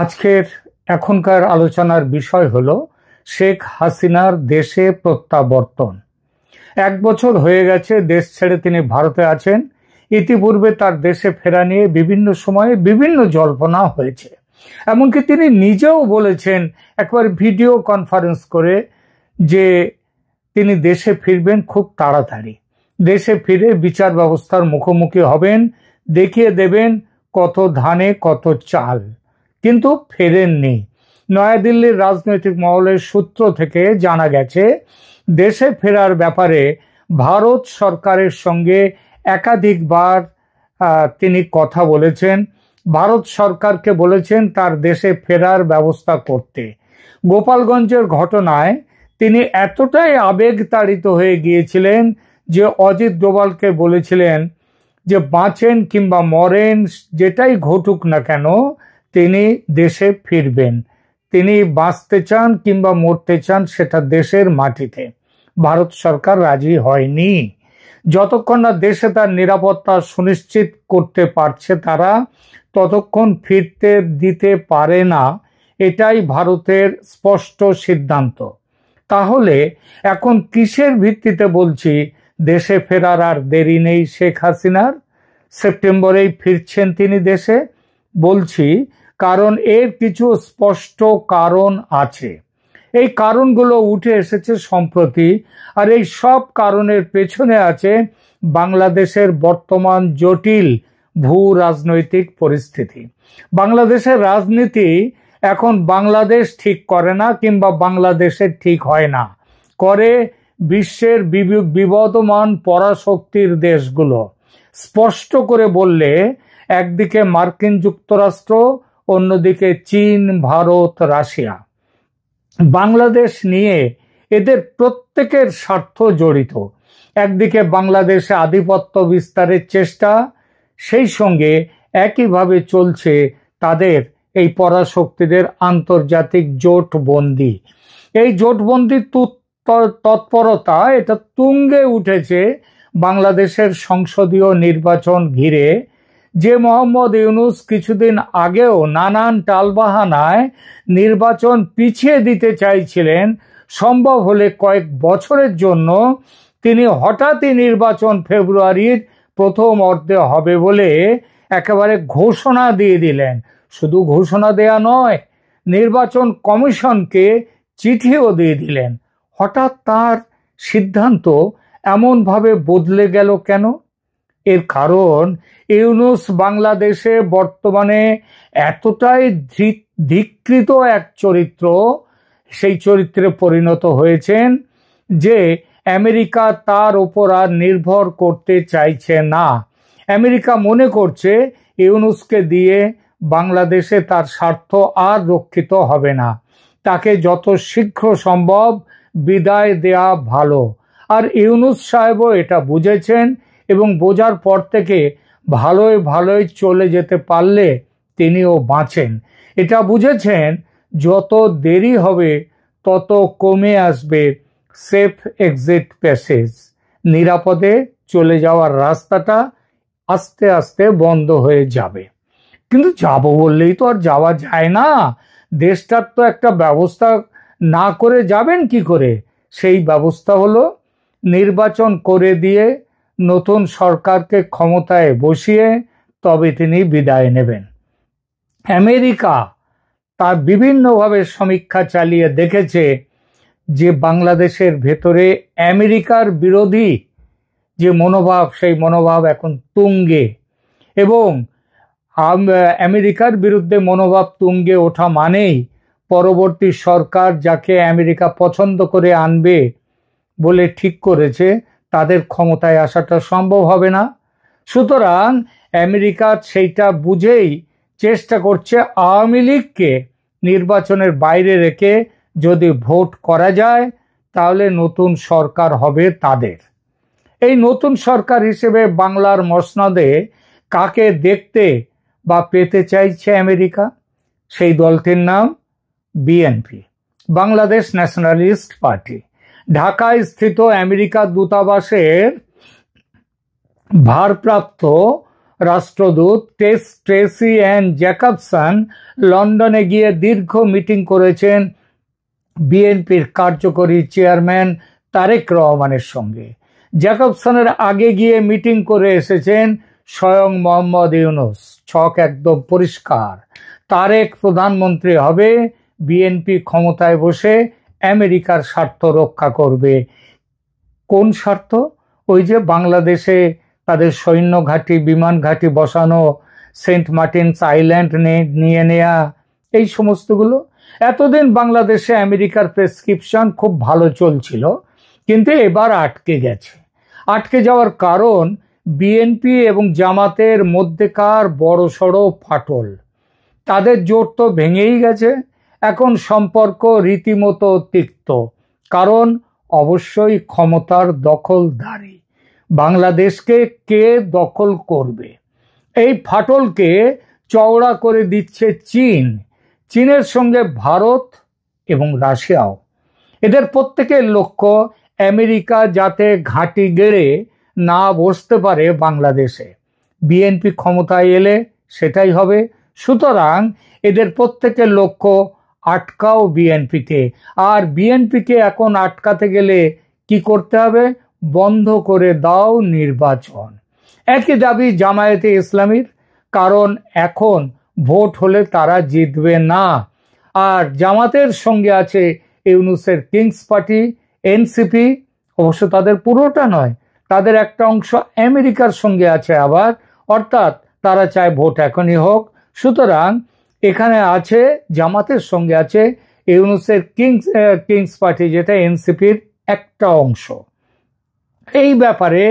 আজকের এখনকার আলোচনার বিষয় হলো শেখ হাসিনার দেশে প্রত্যাবর্তন। 1 বছর হয়ে গেছে দেশ ছেড়ে তিনি ভারতে আছেন। ইতিপূর্বে তার দেশে ফেরা নিয়ে বিভিন্ন সময়ে বিভিন্ন জল্পনা হয়েছে। এমনকি তিনি নিজেও বলেছেন একবার ভিডিও কনফারেন্স করে যে তিনি দেশে ফিরবেন খুব তাড়াতাড়ি। দেশে ফিরে বিচার ব্যবস্থার মুখোমুখি হবেন, দেখিয়ে দেবেন কত ধানে কত চাল। কিন্তু ফেরেননি। নয়াদিল্লির রাজনৈতিক মহলের সূত্র থেকে জানা গেছে দেশে ফেরার ব্যাপারে ভারত সরকারের সঙ্গে একাধিকবার তিনি কথা বলেছেন। ভারত সরকারকে বলেছেন তার দেশে ফেরার ব্যবস্থা করতে। গোপালগঞ্জের ঘটনায় তিনি এতটাই আবেগতাড়িত হয়ে গিয়েছিলেন যে অজিত ডোভালকে বলেছিলেন যে বাঁচেন কিংবা মরেন যেটাই ঘটুক না কেন তিনি দেশে ফিরবেন। তিনি বাঁচতে চান কিংবা মরতে চান সেটা দেশের মাটিতে। ভারত সরকার রাজি হয়নি। যতক্ষণ না দেশে তার নিরাপত্তা সুনিশ্চিত করতে পারছে তারা, ততক্ষণ ফিরতে দিতে পারে না, এটাই ভারতের স্পষ্ট সিদ্ধান্ত। তাহলে এখন কিসের ভিত্তিতে বলছি দেশে ফেরার আর দেরি নেই শেখ হাসিনার? সেপ্টেম্বরেই ফিরছেন তিনি দেশে। বলছি কারণ এর কিছু স্পষ্ট কারণ আছে। এই কারণগুলো উঠে এসেছে সম্প্রতি, আর এই সব কারণের পেছনে আছে বাংলাদেশের বর্তমান জটিল ভূ রাজনৈতিক পরিস্থিতি। বাংলাদেশের রাজনীতি এখন বাংলাদেশ ঠিক করে না কিংবা বাংলাদেশের ঠিক হয় না, করে বিশ্বের বিবদমান পরাশক্তির দেশগুলো। স্পষ্ট করে বললে একদিকে মার্কিন যুক্তরাষ্ট্র, অন্যদিকে চীন, ভারত, রাশিয়া। বাংলাদেশ নিয়ে এদের প্রত্যেকের স্বার্থ জড়িত। একদিকে বাংলাদেশে আধিপত্য বিস্তারের চেষ্টা, সেই সঙ্গে একইভাবে চলছে তাদের এই পরাশক্তিদের আন্তর্জাতিক জোটবন্দি। এই জোটবন্দির তৎপরতা এটা তুঙ্গে উঠেছে বাংলাদেশের সংসদীয় নির্বাচন ঘিরে। যে মোহাম্মদ ইউনূস কিছুদিন আগেও নানান টালবাহানায় নির্বাচন পিছিয়ে দিতে চাইছিলেন, সম্ভব হলে কয়েক বছরের জন্য, তিনি হঠাৎই নির্বাচন ফেব্রুয়ারির প্রথম অর্ধে হবে বলে একেবারে ঘোষণা দিয়ে দিলেন। শুধু ঘোষণা দেয়া নয়, নির্বাচন কমিশনকে চিঠিও দিয়ে দিলেন। হঠাৎ তার সিদ্ধান্ত এমনভাবে বদলে গেল কেন? এর কারণ ইউনূস বাংলাদেশে বর্তমানে এতটাই ধিক্কৃত এক চরিত্র, সেই চরিত্রে পরিণত হয়েছেন যে আমেরিকা তার উপর আর নির্ভর করতে চাইছে না। আমেরিকা মনে করছে ইউনূসকে দিয়ে বাংলাদেশে তার স্বার্থ আর রক্ষিত হবে না, তাকে যত শীঘ্র সম্ভব বিদায় দেয়া ভালো। আর ইউনূস সাহেবও এটা বুঝেছেন এবং বোঝার পর থেকে ভালোই ভালোই চলে যেতে পারলে তিনিও বাঁচেন। এটা বুঝেছেন যত দেরি হবে তত কমে আসবে সেফ এক্সিট প্যাসেজ, নিরাপদে চলে যাওয়ার রাস্তাটা আস্তে আস্তে বন্ধ হয়ে যাবে। কিন্তু যাব বললেই তো আর যাওয়া যায় না। দেশটার তো একটা ব্যবস্থা না করে যাবেন কি করে? সেই ব্যবস্থা হলো নির্বাচন করে দিয়ে নতুন সরকারকে ক্ষমতায় বসিয়ে তবে তিনি বিদায় নেবেন। আমেরিকা তার বিভিন্নভাবে সমীক্ষা চালিয়ে দেখেছে যে বাংলাদেশের ভেতরে আমেরিকার বিরোধী যে মনোভাব, সেই মনোভাব এখন তুঙ্গে। এবং আমেরিকার বিরুদ্ধে মনোভাব তুঙ্গে ওঠা মানেই পরবর্তী সরকার যাকে আমেরিকা পছন্দ করে আনবে বলে ঠিক করেছে তাদের ক্ষমতায় আসাটা সম্ভব হবে না। সুতরাং আমেরিকা সেইটা বুঝেই চেষ্টা করছে আওয়ামী লীগকে নির্বাচনের বাইরে রেখে যদি ভোট করা যায় তাহলে নতুন সরকার হবে তাদের। এই নতুন সরকার হিসেবে বাংলার মসনদে কাকে দেখতে বা পেতে চাইছে আমেরিকা? সেই দলটির নাম বিএনপি, বাংলাদেশ ন্যাশনালিস্ট পার্টি। ঢাকায় স্থিত আমেরিকা দূতাবাসের ভারপ্রাপ্ত রাষ্ট্রদূত ট্রেসি অ্যান জ্যাকবসন লন্ডনে গিয়ে দীর্ঘ মিটিং করেছেন বিএনপির কার্যকরী চেয়ারম্যান তারেক রহমানের সঙ্গে। জ্যাকবসনের আগে গিয়ে মিটিং করে এসেছেন স্বয়ং মোহাম্মদ ইউনূস। ছক একদম পরিষ্কার, তারেক প্রধানমন্ত্রী হবে, বিএনপি ক্ষমতায় বসে আমেরিকার স্বার্থ রক্ষা করবে। কোন স্বার্থ? ওই যে বাংলাদেশে তাদের সৈন্য ঘাঁটি, বিমান ঘাঁটি বসানো, সেন্ট মার্টিনস আইল্যান্ড নিয়ে নেয়া, এই সমস্তগুলো। এতদিন বাংলাদেশে আমেরিকার প্রেসক্রিপশন খুব ভালো চলছিল, কিন্তু এবার আটকে গেছে। আটকে যাওয়ার কারণ বিএনপি এবং জামাতের মধ্যেকার বড়সড় ফাটল। তাদের জোট তো ভেঙেই গেছে, এখন সম্পর্ক রীতিমতো তিক্ত। কারণ অবশ্যই ক্ষমতার দখলদারি। বাংলাদেশকে কে দখল করবে? এই ফাটলকে চওড়া করে দিচ্ছে চীন। চীনের সঙ্গে ভারত এবং রাশিয়াও। এদের প্রত্যেকের লক্ষ্য আমেরিকা যাতে ঘাঁটি গেড়ে না বসতে পারে বাংলাদেশে। বিএনপি ক্ষমতায় এলে সেটাই হবে। সুতরাং এদের প্রত্যেকের লক্ষ্য আটকাও বিএনপিকে। আর বিএনপিকে এখন আটকাতে গেলে কি করতে হবে? বন্ধ করে দাও নির্বাচন। একই দাবি জামায়াতে ইসলামীর, কারণ এখন ভোট হলে তারা জিতবে না। আর জামাতের সঙ্গে আছে ইউনূসের কিংস পার্টি, এনসিপি। অবশ্য তাদের পুরোটা নয়, তাদের একটা অংশ আমেরিকার সঙ্গে আছে আবার, অর্থাৎ তারা চায় ভোট এখনই হোক। সুতরাং এখানে আছে জামাতের সঙ্গে আছে ইউনূসের কিংস পার্টি, যেটা এনসিপির একটা অংশ। এই ব্যাপারে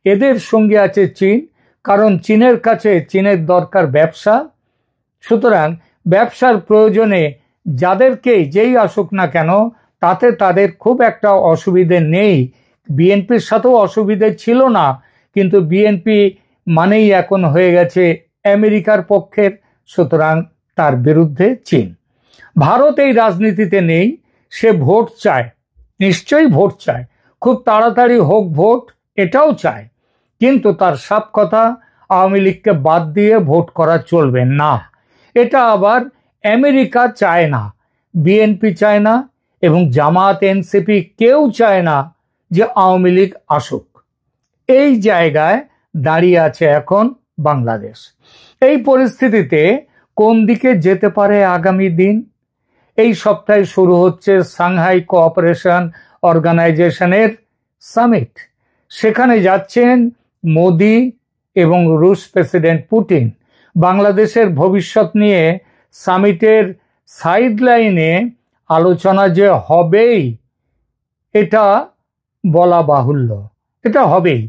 এদের সঙ্গে আছে চীন, কারণ চীনের কাছে চীনের দরকার ব্যবসা। সুতরাং ব্যবসার প্রয়োজনে যাদেরকেই যেই আসুক না কেন, তাতে তাদের খুব একটা অসুবিধে নেই। বিএনপির সাথেও অসুবিধে ছিল না, কিন্তু বিএনপি মানেই এখন হয়ে গেছে আমেরিকার পক্ষের। সুতরাং তার বিরুদ্ধে চীন। ভারত এই রাজনীতিতে নেই, সে ভোট চায়, নিশ্চয়ই ভোট চায়, খুব তাড়াতাড়ি হোক ভোট, এটাও চায়। কিন্তু তার সাফ কথা, আওয়ামী লীগকে বাদ দিয়ে ভোট করা চলবে না। এটা আবার আমেরিকা চায় না, বিএনপি চায় না, এবং জামাত এনসিপি কেউ চায় না যে আওয়ামী লীগ আসুক। এই জায়গায় দাঁড়িয়ে আছে এখন বাংলাদেশ। এই পরিস্থিতিতে কোন দিকে যেতে পারে আগামী দিন? এই সপ্তাহে শুরু হচ্ছে সাংহাই কোঅপারেশন অর্গানাইজেশনের সামিট। সেখানে যাচ্ছেন মোদি এবং রুশ প্রেসিডেন্ট পুতিন। বাংলাদেশের ভবিষ্যৎ নিয়ে সামিটের সাইডলাইনে আলোচনা যে হবেই, এটা বলা বাহুল্য। এটা হবেই।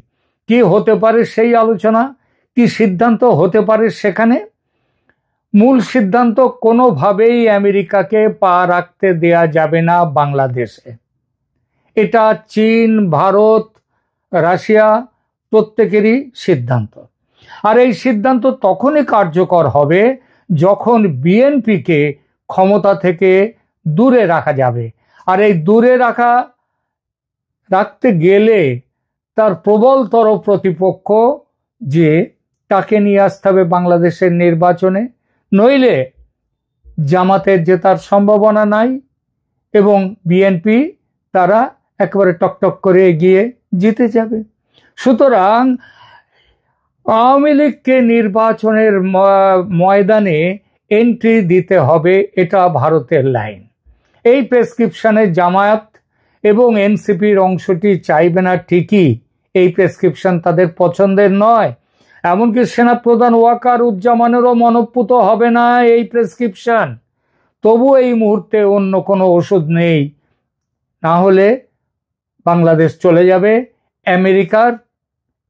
কি হতে পারে সেই আলোচনা, কি সিদ্ধান্ত হতে পারে সেখানে? মূল সিদ্ধান্ত, কোনোভাবেই আমেরিকাকে পা রাখতে দেয়া যাবে না বাংলাদেশে। এটা চীন, ভারত, রাশিয়া প্রত্যেকেরই সিদ্ধান্ত। আর এই সিদ্ধান্ত তখনই কার্যকর হবে যখন বিএনপিকে ক্ষমতা থেকে দূরে রাখা যাবে। আর এই দূরে রাখতে গেলে তার প্রবলতর প্রতিপক্ষ যে তাকে নিয়ে আসতে হবে বাংলাদেশের নির্বাচনে, নইলে জামাতের জেতার সম্ভাবনা নাই এবং বিএনপি তারা একেবারে টকটক করে এগিয়ে জিতে যাবে। সুতরাং আওয়ামী লীগকে নির্বাচনের ময়দানে এন্ট্রি দিতে হবে, এটা ভারতের লাইন। এই প্রেসক্রিপশনে জামায়াত এবং এনসিপির অংশটি চাইবে না ঠিকই, এই প্রেসক্রিপশন তাদের পছন্দের নয়। এমনকি সেনাপ্রধান ওয়াকার উজ্জামানেরও মনঃপুত হবে না এই প্রেসক্রিপশন। তবু এই মুহূর্তে অন্য কোনো ওষুধ নেই, না হলে বাংলাদেশ চলে যাবে আমেরিকার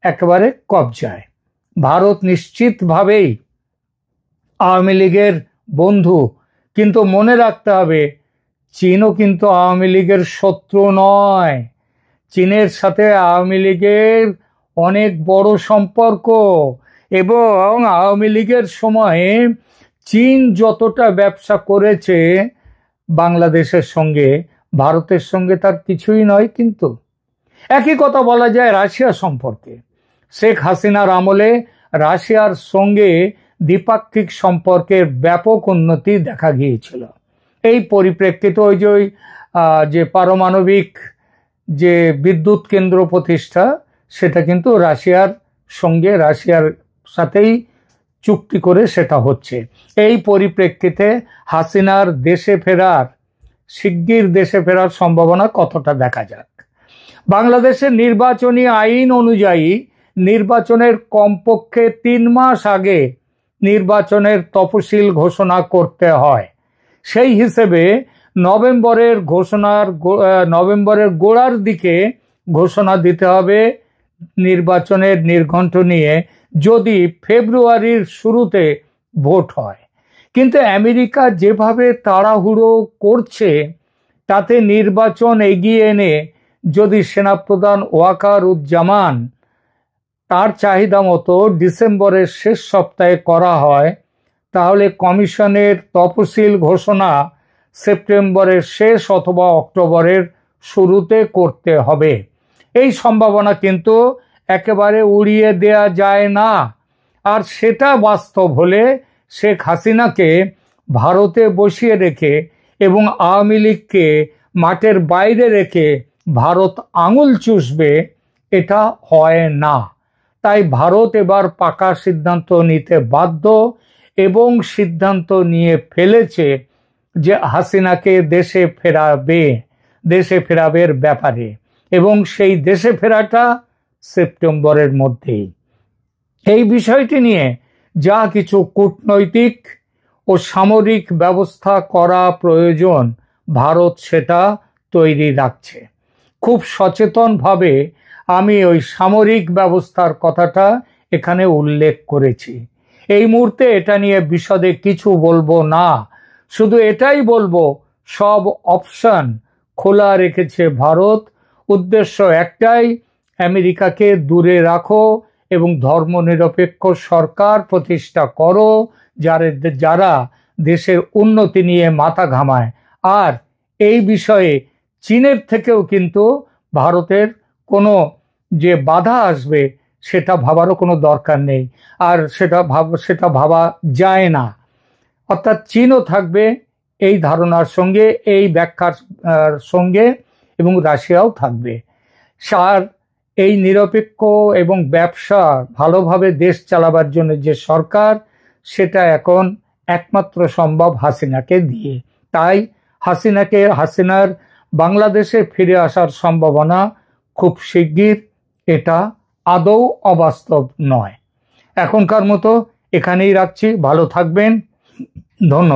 একেবারে কবজায়। ভারত নিশ্চিতভাবেই আওয়ামী লীগের বন্ধু, কিন্তু মনে রাখতে হবে চীনও কিন্তু আওয়ামী লীগের শত্রু নয়। চীনের সাথে আওয়ামী লীগের অনেক বড় সম্পর্ক, এবং আওয়ামী লীগের সময়ে চীন যতটা ব্যবসা করেছে বাংলাদেশের সঙ্গে, ভারতের সঙ্গে তার কিছুই নয়। কিন্তু একই কথা বলা যায় রাশিয়া সম্পর্কে। শেখ হাসিনার আমলে রাশিয়ার সঙ্গে দ্বিপাক্ষিক সম্পর্কের ব্যাপক উন্নতি দেখা গিয়েছিল। এই পরিপ্রেক্ষিতে ওই যে পারমাণবিক যে বিদ্যুৎ কেন্দ্র প্রতিষ্ঠা, সেটা কিন্তু রাশিয়ার সাথেই চুক্তি করে সেটা হচ্ছে। এই পরিপ্রেক্ষিতে হাসিনার শিগগির দেশে ফেরার সম্ভাবনা কতটা দেখা যাক। বাংলাদেশের নির্বাচনী আইন অনুযায়ী নির্বাচনের কমপক্ষে 3 মাস আগে নির্বাচনের তফসিল ঘোষণা করতে হয়। সেই হিসেবে নভেম্বরের গোড়ার দিকে ঘোষণা দিতে হবে নির্বাচনের নির্ঘণ্ট নিয়ে, যদি ফেব্রুয়ারির শুরুতে ভোট হয়। কিন্তু আমেরিকা যেভাবে তাড়াহুড়ো করছে, তাতে নির্বাচন এগিয়ে এনে যদি সেনাপ্রধান ওয়াকারুজ্জামান তার চাহিদা মতো ডিসেম্বরের শেষ সপ্তাহে করা হয়, তাহলে কমিশনের তফসিল ঘোষণা সেপ্টেম্বরের শেষ অথবা অক্টোবরের শুরুতে করতে হবে। এই সম্ভাবনা কিন্তু একেবারে উড়িয়ে দেয়া যায় না। আর সেটা বাস্তব হলে শেখ হাসিনাকে ভারতে বসিয়ে রেখে এবং আওয়ামী লীগকে মাঠের বাইরে রেখে ভারত আঙুল চুষবে, এটা হয় না। তাই ভারত এবার পাকা সিদ্ধান্ত নিতে বাধ্য এবং সিদ্ধান্ত নিয়ে ফেলেছে যে হাসিনাকে দেশে ফেরাবে ব্যাপারে, এবং সেই দেশে ফেরাটা সেপ্টেম্বরের মধ্যেই। এই বিষয়টি নিয়ে যা কিছু কূটনৈতিক ও সামরিক ব্যবস্থা করা প্রয়োজন, ভারত সেটা তৈরি রাখছে। খুব সচেতনভাবে আমি ওই সামরিক ব্যবস্থার কথাটা এখানে উল্লেখ করেছি। এই মুহূর্তে এটা নিয়ে বিশদে কিছু বলবো না, শুধু এটাই বলবো সব অপশন খোলা রেখেছে ভারত। উদ্দেশ্য একটাই, আমেরিকাকে দূরে রাখো এবং ধর্মনিরপেক্ষ সরকার প্রতিষ্ঠা করো যারা দেশের উন্নতি নিয়ে মাথা ঘামায়। আর এই বিষয়ে চীনের থেকেও কিন্তু ভারতের কোনো যে বাধা আসবে সেটা ভাবারও কোনো দরকার নেই, আর সেটা ভাবা যায় না। অর্থাৎ চীনও থাকবে এই ধারণার সঙ্গে, এই ব্যাখ্যার সঙ্গে, এবং রাশিয়াও থাকবে। আর এই নিরপেক্ষ এবং ব্যবসা ভালোভাবে দেশ চালাবার জন্য যে সরকার, সেটা এখন একমাত্র সম্ভব হাসিনাকে দিয়ে। তাই হাসিনার বাংলাদেশে ফিরে আসার সম্ভাবনা খুব শিগগির, এটা আদৌ অবাস্তব নয়। এখনকার মতো এখানেই রাখছি। ভালো থাকবেন, ধন্যবাদ।